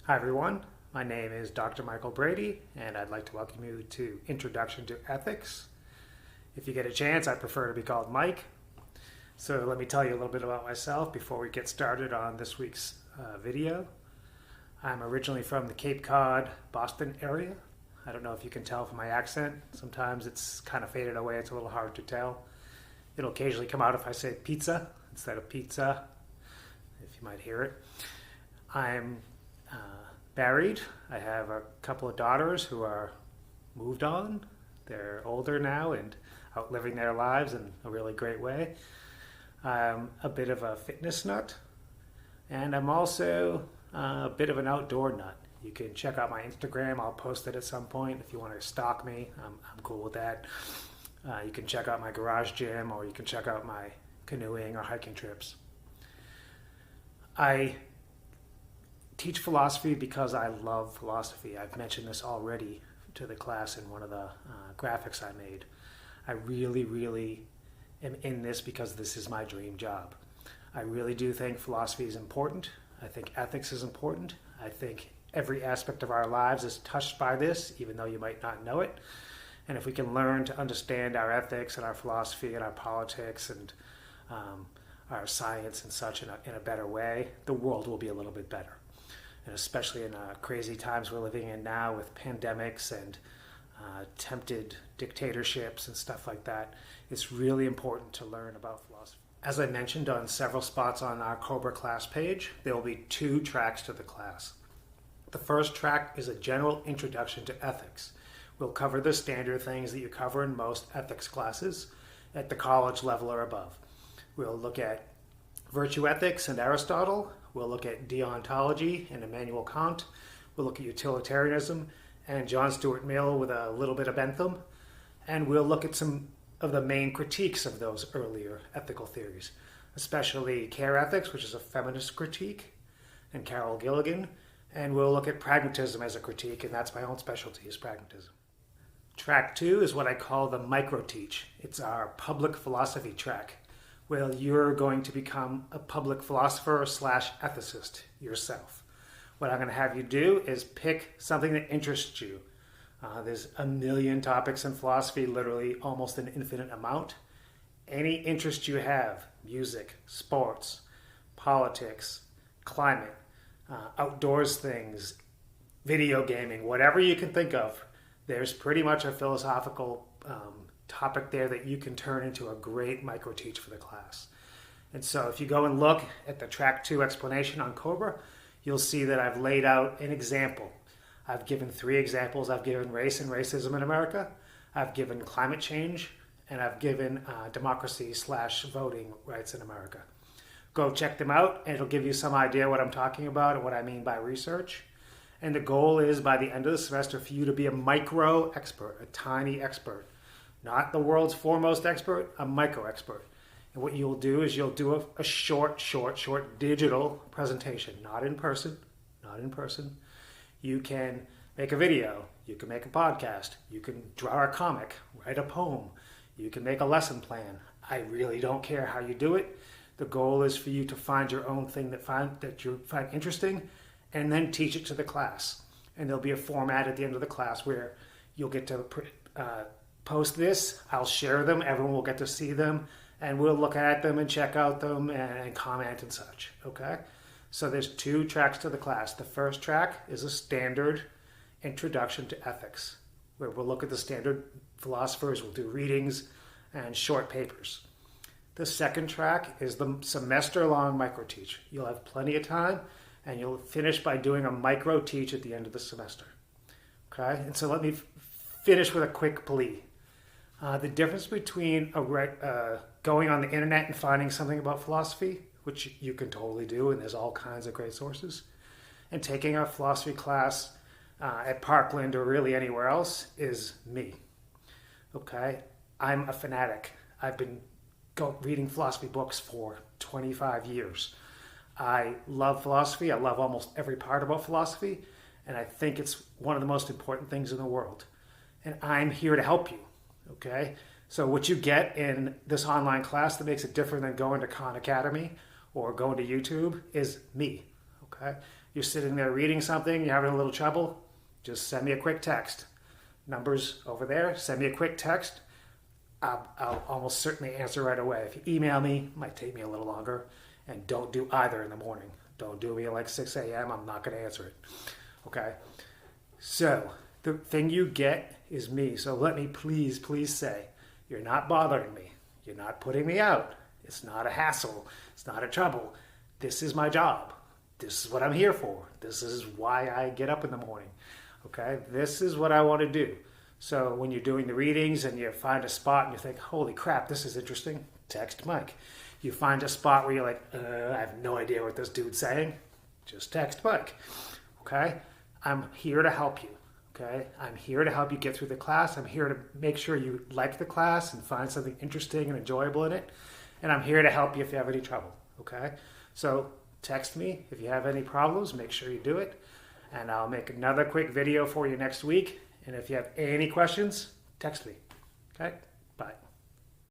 Hi everyone, my name is Dr. Michael Brady and I'd like to welcome you to Introduction to Ethics. If you get a chance, I prefer to be called Mike. So let me tell you a little bit about myself before we get started on this week's video. I'm originally from the Cape Cod, Boston area. I don't know if you can tell from my accent. Sometimes it's kind of faded away, it's a little hard to tell. It'll occasionally come out if I say pizza instead of pizza, if you might hear it. I'm married. I have a couple of daughters who are moved on. They're older now and out living their lives in a really great way. I'm a bit of a fitness nut, and I'm also a bit of an outdoor nut. You can check out my Instagram. I'll post it at some point if you want to stalk me. I'm cool with that. You can check out my garage gym, or you can check out my canoeing or hiking trips. I teach philosophy because I love philosophy. I've mentioned this already to the class in one of the graphics I made. I really am in this because this is my dream job. I really do think philosophy is important. I think ethics is important. I think every aspect of our lives is touched by this, even though you might not know it. And if we can learn to understand our ethics and our philosophy and our politics and our science and such in a better way, the world will be a little bit better. And especially in crazy times we're living in now with pandemics and attempted dictatorships and stuff like that, it's really important to learn about philosophy. As I mentioned on several spots on our Cobra class page, there will be 2 tracks to the class. The first track is a general introduction to ethics. We'll cover the standard things that you cover in most ethics classes at the college level or above. We'll look at virtue ethics and Aristotle. We'll look at deontology and Immanuel Kant. We'll look at utilitarianism and John Stuart Mill with a little bit of Bentham. And we'll look at some of the main critiques of those earlier ethical theories, especially care ethics, which is a feminist critique, and Carol Gilligan. And we'll look at pragmatism as a critique, and that's my own specialty, is pragmatism. Track 2 is what I call the micro-teach. It's our public philosophy track. Well, you're going to become a public philosopher / ethicist yourself. What I'm going to have you do is pick something that interests you. There's a million topics in philosophy, literally almost an infinite amount. Any interest you have, music, sports, politics, climate, outdoors things, video gaming, whatever you can think of, there's pretty much a philosophical topic there that you can turn into a great micro-teach for the class. And so if you go and look at the track 2 explanation on Cobra, you'll see that I've laid out an example. I've given 3 examples. I've given race and racism in America, I've given climate change, and I've given democracy / voting rights in America. Go check them out, and it'll give you some idea what I'm talking about and what I mean by research. And the goal is by the end of the semester for you to be a micro expert, a tiny expert. Not the world's foremost expert, a micro expert. And what you'll do is you'll do a short digital presentation, not in person. You can make a video, you can make a podcast, you can draw a comic, write a poem, you can make a lesson plan. I really don't care how you do it. The goal is for you to find your own thing that you find interesting and then teach it to the class. And there'll be a format at the end of the class where you'll get to post this, I'll share them, everyone will get to see them, and we'll look at them and check out them and comment and such, okay? So there's 2 tracks to the class. The first track is a standard introduction to ethics, where we'll look at the standard philosophers, we'll do readings and short papers. The second track is the semester-long micro-teach. You'll have plenty of time, and you'll finish by doing a micro-teach at the end of the semester, okay? And so let me finish with a quick plea. The difference between going on the internet and finding something about philosophy, which you can totally do, and there's all kinds of great sources, and taking a philosophy class at Parkland or really anywhere else is me. Okay? I'm a fanatic. I've been reading philosophy books for 25 years. I love philosophy. I love almost every part about philosophy, and I think it's one of the most important things in the world. And I'm here to help you. Okay? So what you get in this online class that makes it different than going to Khan Academy or going to YouTube is me. Okay? You're sitting there reading something, you're having a little trouble, just send me a quick text. Numbers over there, send me a quick text. I'll almost certainly answer right away. If you email me, it might take me a little longer. And don't do either in the morning. Don't do me at like 6 a.m. I'm not going to answer it. Okay? So, the thing you get is me. So let me please say, you're not bothering me. You're not putting me out. It's not a hassle. It's not a trouble. This is my job. This is what I'm here for. This is why I get up in the morning. Okay? This is what I want to do. So when you're doing the readings and you find a spot and you think, holy crap, this is interesting, text Mike. You find a spot where you're like, I have no idea what this dude's saying, just text Mike. Okay? I'm here to help you. Okay? I'm here to help you get through the class. I'm here to make sure you like the class and find something interesting and enjoyable in it. And I'm here to help you if you have any trouble. Okay? So text me if you have any problems. Make sure you do it. And I'll make another quick video for you next week. And if you have any questions, text me. Okay? Bye.